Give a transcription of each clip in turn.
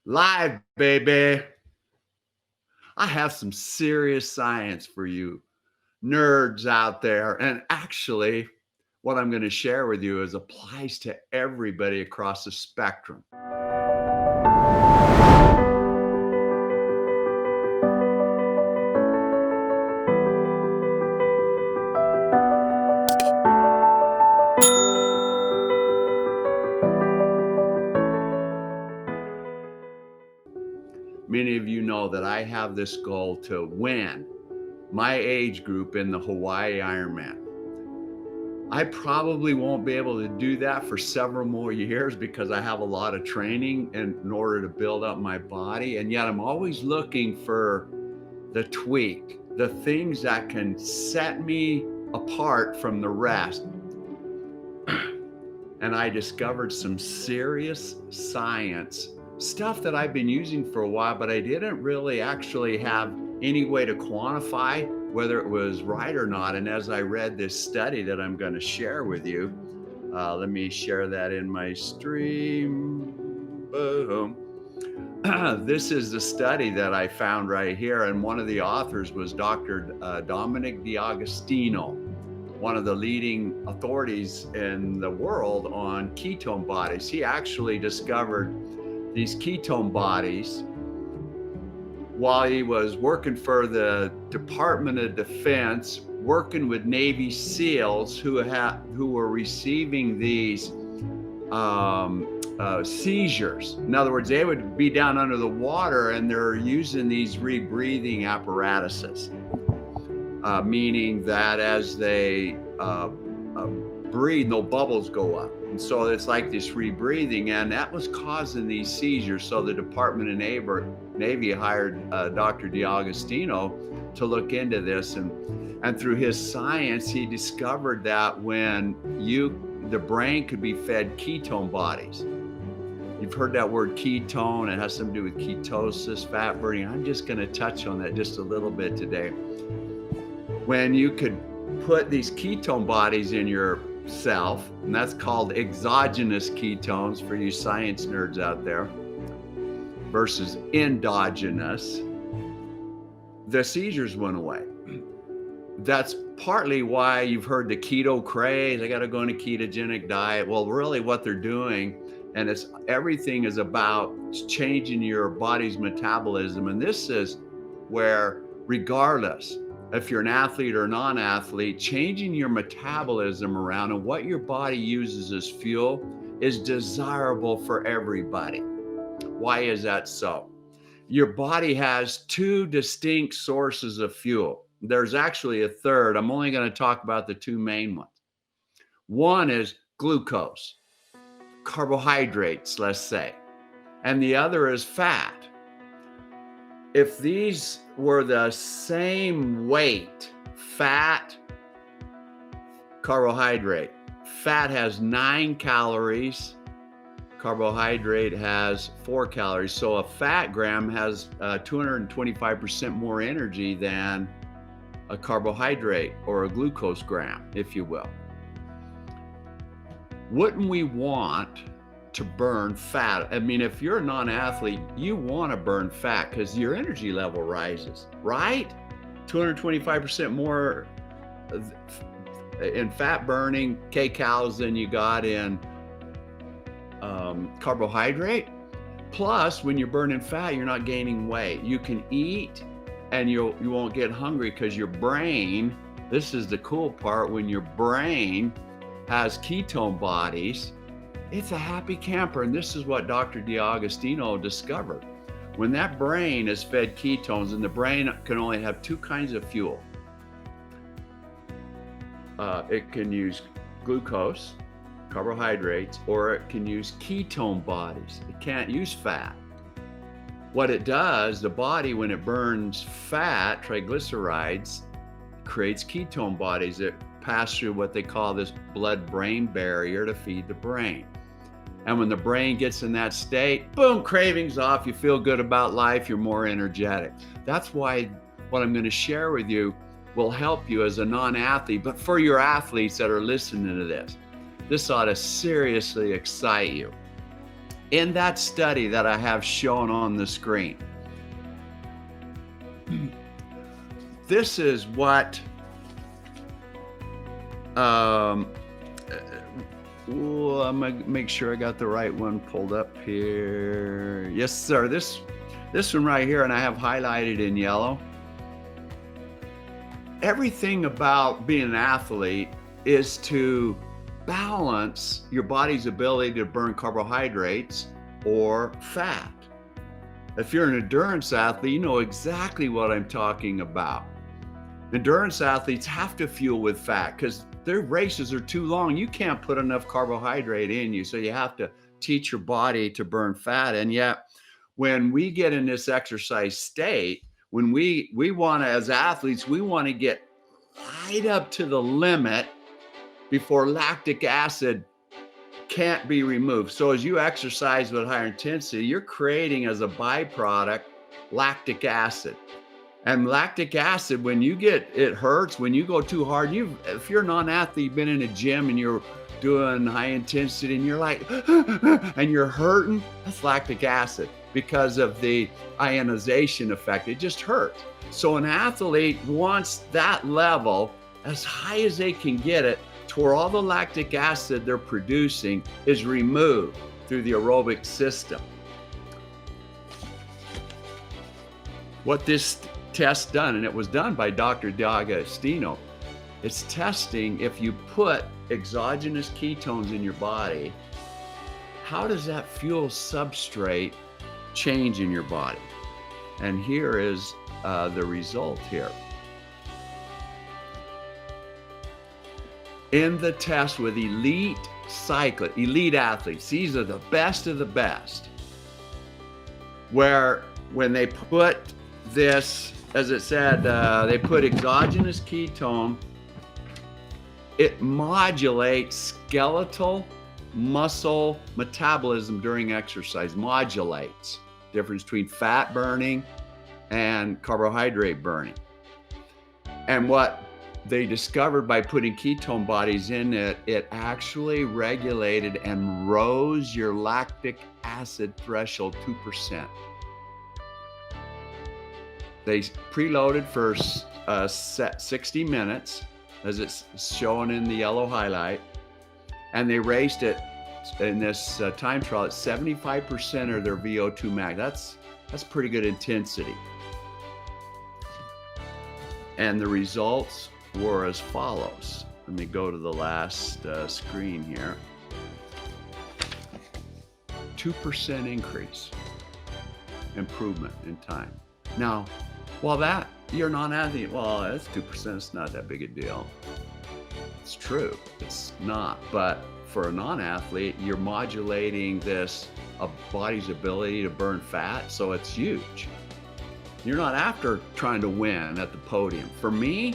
Live, baby. I have some serious science for you nerds out there. And actually, what I'm going to share with you is applies to everybody across the spectrum. Many of you know that I have this goal to win my age group in the Hawaii Ironman. I probably won't be able to do that for several more years because I have a lot of training in order to build up my body. And yet I'm always looking for the tweak, the things that can set me apart from the rest. And I discovered some serious science stuff that I've been using for a while, but I didn't really actually have any way to quantify whether it was right or not. And as I read this study that I'm going to share with you, let me share that in my stream. Boom. This is the study that I found right here. And one of the authors was Dr. Dominic D'Agostino, one of the leading authorities in the world on ketone bodies. He actually discovered these ketone bodies while he was working for the Department of Defense, working with Navy SEALs who were receiving these seizures. In other words, they would be down under the water and they're using these rebreathing apparatuses, meaning that as they breathe, no bubbles go up. And so it's like this rebreathing, and that was causing these seizures. So the Department of Navy hired Dr. D'Agostino to look into this. And through his science, he discovered that when the brain could be fed ketone bodies. You've heard that word ketone. It has something to do with ketosis, fat burning. I'm just going to touch on that just a little bit today. When you could put these ketone bodies in yourself, and that's called exogenous ketones for you science nerds out there, versus endogenous, the seizures went away. That's partly why you've heard the keto craze. I got to go on a ketogenic diet. Well, really what they're doing, and everything is about changing your body's metabolism. And this is where, regardless if you're an athlete or non-athlete, changing your metabolism around and what your body uses as fuel is desirable for everybody. Why is that so? Your body has two distinct sources of fuel. There's actually a third. I'm only going to talk about the two main ones. One is glucose, carbohydrates, let's say, and the other is fat. If these were the same weight, fat, carbohydrate, fat has 9 calories, carbohydrate has 4 calories. So a fat gram has 225% more energy than a carbohydrate or a glucose gram, if you will. Wouldn't we want to burn fat? I mean, if you're a non-athlete, you want to burn fat because your energy level rises, right? 225% more in fat burning kcals than you got in carbohydrate. Plus, when you're burning fat, you're not gaining weight. You can eat and you won't get hungry because your brain, this is the cool part, when your brain has ketone bodies, it's a happy camper. And this is what Dr. D'Agostino discovered. When that brain is fed ketones, and the brain can only have two kinds of fuel. It can use glucose, carbohydrates, or it can use ketone bodies. It can't use fat. What it does, the body, when it burns fat, triglycerides, creates ketone bodies that pass through what they call this blood-brain barrier to feed the brain. And when the brain gets in that state, boom, cravings off, you feel good about life, you're more energetic. That's why what I'm going to share with you will help you as a non-athlete, but for your athletes that are listening to this ought to seriously excite you. in that study that I have shown on the screen, this is what I'm gonna make sure I got the right one pulled up here. Yes, sir. This one right here, and I have highlighted in yellow. Everything about being an athlete is to balance your body's ability to burn carbohydrates or fat. If you're an endurance athlete, you know exactly what I'm talking about. Endurance athletes have to fuel with fat because their races are too long. You can't put enough carbohydrate in you, so you have to teach your body to burn fat. And yet, when we get in this exercise state, when we want to, as athletes, we want to get right up to the limit before lactic acid can't be removed. So as you exercise with higher intensity, you're creating as a byproduct lactic acid. And lactic acid, when you get, it hurts, when you go too hard, if you're a non-athlete, you've been in a gym and you're doing high intensity and you're like, and you're hurting, that's lactic acid because of the ionization effect. It just hurts. So an athlete wants that level as high as they can get it to where all the lactic acid they're producing is removed through the aerobic system. What this test done, and it was done by Dr. D'Agostino, it's testing if you put exogenous ketones in your body, how does that fuel substrate change in your body? And here is the result here. In the test with elite cyclists, elite athletes, these are the best of the best, where when they put this, as it said, they put exogenous ketone, it modulates skeletal muscle metabolism during exercise, modulates difference between fat burning and carbohydrate burning. And what they discovered by putting ketone bodies in it, it actually regulated and rose your lactic acid threshold 2%. They preloaded for 60 minutes, as it's shown in the yellow highlight, and they raced it in this time trial at 75% of their VO2 max. That's pretty good intensity. And the results were as follows. Let me go to the last screen here. 2% increase, improvement in time. Now, while that, you're non-athlete, well, that's 2%, it's not that big a deal. It's true, it's not, but for a non-athlete, you're modulating this body's ability to burn fat, so it's huge. You're not after trying to win at the podium. For me,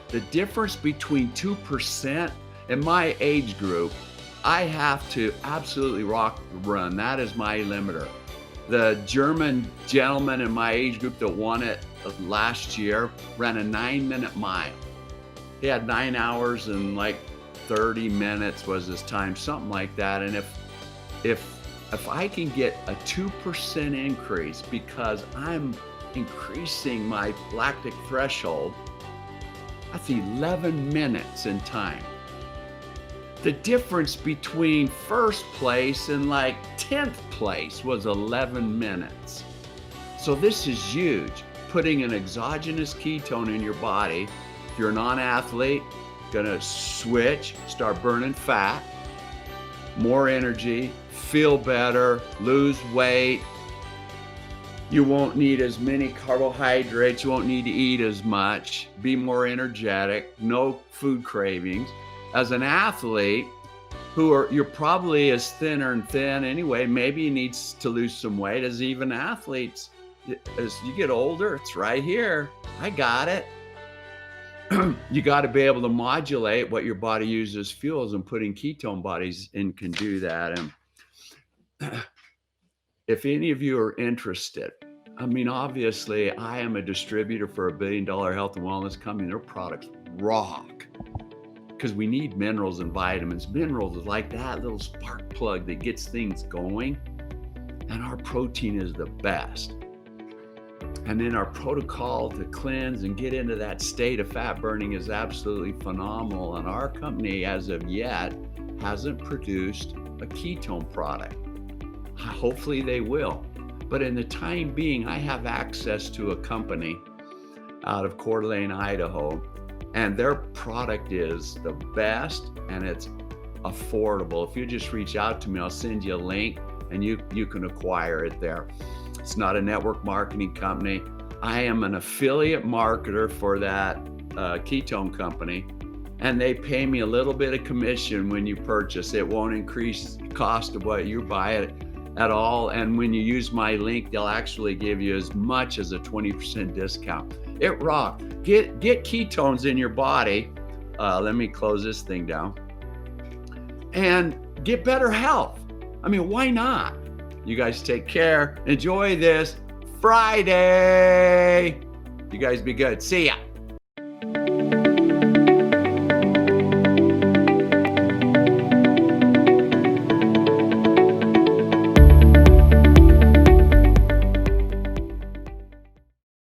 the difference between 2% in my age group, I have to absolutely rock the run. That is my limiter. The German gentleman in my age group that won it last year ran a 9-minute mile. He had 9 hours and like 30 minutes was his time, something like that. And if I can get a 2% increase because I'm increasing my lactic threshold, that's 11 minutes in time. The difference between first place and like 10th place was 11 minutes. So this is huge. Putting an exogenous ketone in your body, if you're a non-athlete, gonna switch, start burning fat, more energy, feel better, lose weight. You won't need as many carbohydrates, you won't need to eat as much, be more energetic, no food cravings. As an athlete, you're probably as thinner and thin anyway, maybe you need to lose some weight. As even athletes, as you get older, it's right here. I got it. You got to be able to modulate what your body uses fuels, and putting ketone bodies in can do that. And if any of you are interested, I mean, obviously I am a distributor for $1 billion health and wellness company. Their products rock because we need minerals and vitamins. Minerals is like that little spark plug that gets things going. and our protein is the best. And then our protocol to cleanse and get into that state of fat burning is absolutely phenomenal. And our company, as of yet, hasn't produced a ketone product. Hopefully they will. But in the time being, I have access to a company out of Coeur d'Alene, Idaho, and their product is the best and it's affordable. If you just reach out to me, I'll send you a link and you can acquire it there. It's not a network marketing company. I am an affiliate marketer for that ketone company, and they pay me a little bit of commission when you purchase. It won't increase the cost of what you buy it at all. And when you use my link, they'll actually give you as much as a 20% discount. It rocks. Get ketones in your body. Let me close this thing down. And get better health. I mean, why not? You guys take care. Enjoy this Friday. You guys be good. See ya.